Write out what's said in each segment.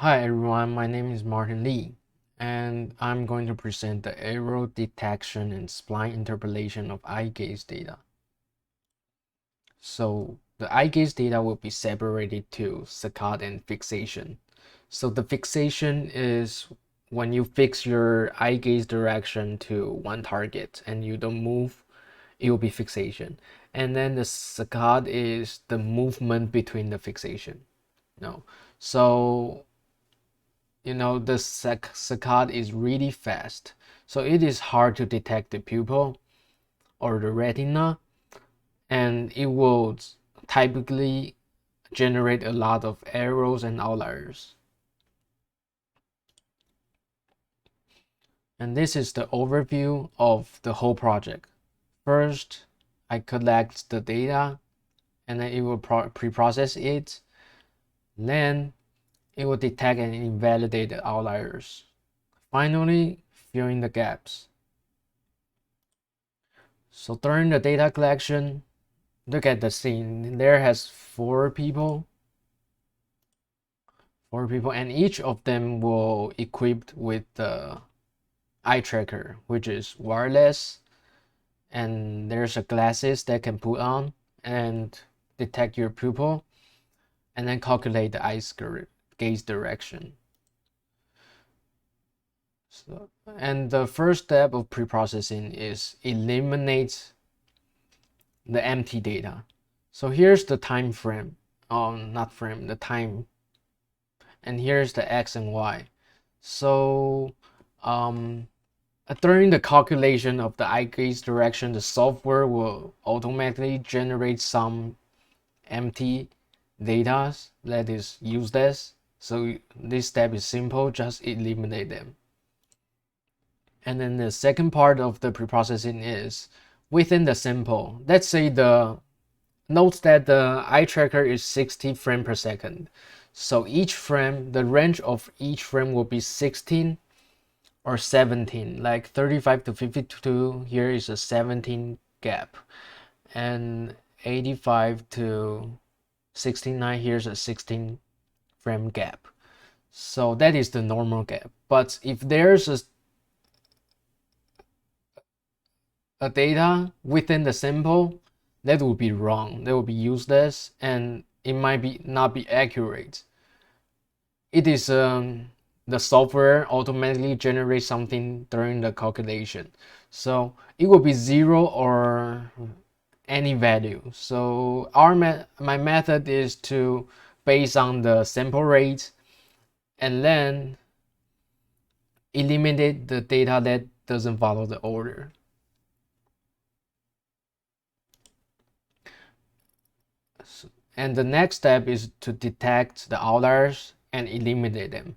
Hi everyone, my name is Martin Lee, and I'm going to present the error detection and spline interpolation of eye gaze data. So the eye gaze data will be separated to saccade and fixation. So the fixation is when you fix your eye gaze direction to one target and you don't move, it will be fixation. And then the saccade is the movement between the fixation. No. So the saccade is really fast, so it is hard to detect the pupil or the retina, and it will typically generate a lot of errors and outliers. And this is the overview of the whole project. First, I collect the data, and then it will pre-process it. Then it will detect and invalidate the outliers. Finally, fill in the gaps. So during the data collection, look at the scene. There has four people, and each of them will equipped with the eye tracker, which is wireless, and there's a glasses that can put on and detect your pupil, and then calculate the eye gaze direction. So, and the first step of preprocessing is eliminate the empty data. So here's the time frame, not frame, the time, and here's the X and Y. So during the calculation of the eye gaze direction, the software will automatically generate some empty data that is useless. So this step is simple, just eliminate them. And then the second part of the preprocessing is within the sample. Let's say note that the eye tracker is 60 frames per second. So each frame, the range of each frame will be 16 or 17, like 35 to 52. Here is a 17 gap, and 85 to 69, here's a 16 frame gap. So that is the normal gap. But if there's a data within the sample, that would be wrong, that would be useless, and it might not be accurate. It is the software automatically generates something during the calculation, so it will be 0 or any value. So my method is to base on the sample rate and then eliminate the data that doesn't follow the order. And the next step is to detect the outliers and eliminate them.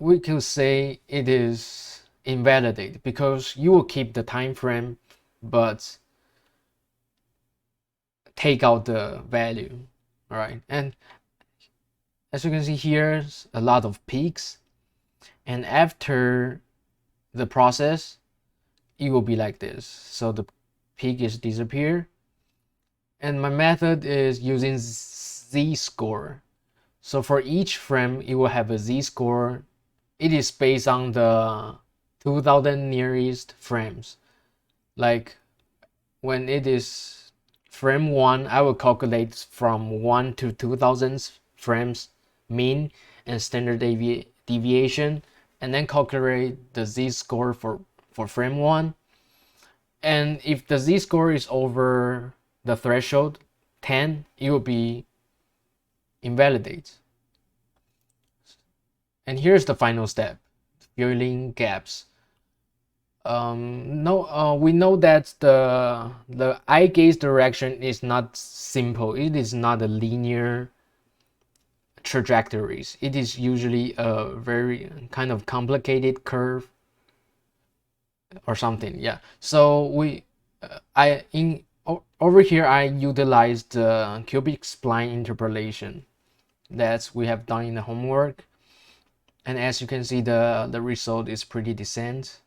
We could say it is invalidate because you will keep the time frame but take out the value. All right, and as you can see, here's a lot of peaks, and after the process it will be like this. So the peak is disappear, and my method is using z-score. So for each frame it will have a z-score. It is based on the 2000 nearest frames. Like when it is frame 1, I will calculate from 1 to 2000 frames mean and standard deviation, and then calculate the z-score for frame 1. And if the z-score is over the threshold 10, it will be invalidate. And here's the final step, filling gaps. We know that the eye gaze direction is not simple. It is not a linear trajectories. It is usually a very kind of complicated curve or something. Yeah. So over here I utilized cubic-spline interpolation that we have done in the homework, and as you can see, the result is pretty decent.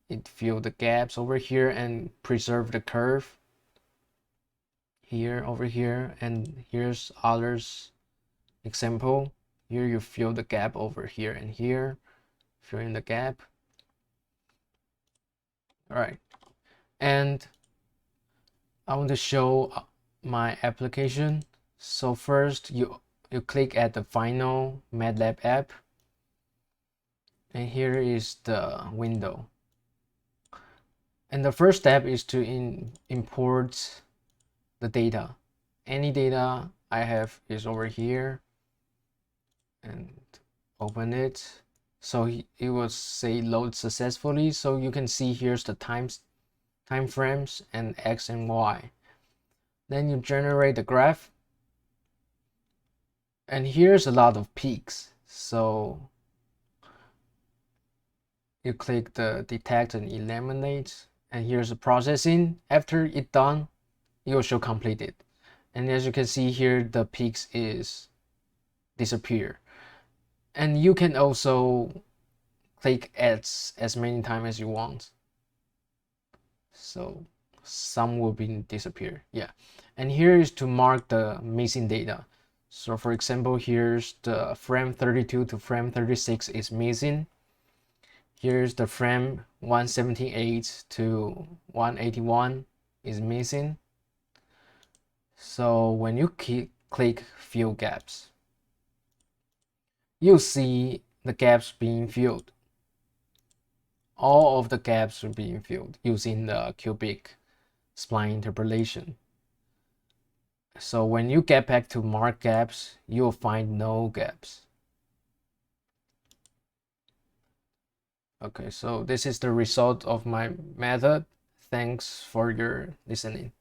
It fill the gaps over here and preserve the curve here, over here, and here's others example. Here you fill the gap over here and here, fill in the gap. All right, and I want to show my application. So first you click at the final MATLAB app, and here is the window. And the first step is to import the data. Any data I have is over here, and open it. So it will say load successfully. So you can see here's the time frames and X and Y. Then you generate the graph, and here's a lot of peaks. So you click the detect and eliminate, and here's the processing. After it's done, it will show completed. And as you can see here, the peaks is disappear. And you can also click as many times as you want. So some will be disappear. Yeah. And here is to mark the missing data. So for example, here's the frame 32 to frame 36 is missing. Here's the frame 178 to 181 is missing. So when you click fill gaps, you'll see the gaps being filled. All of the gaps are being filled using the cubic-spline interpolation. So when you get back to mark gaps, you'll find no gaps. Okay, so this is the result of my method. Thanks for your listening.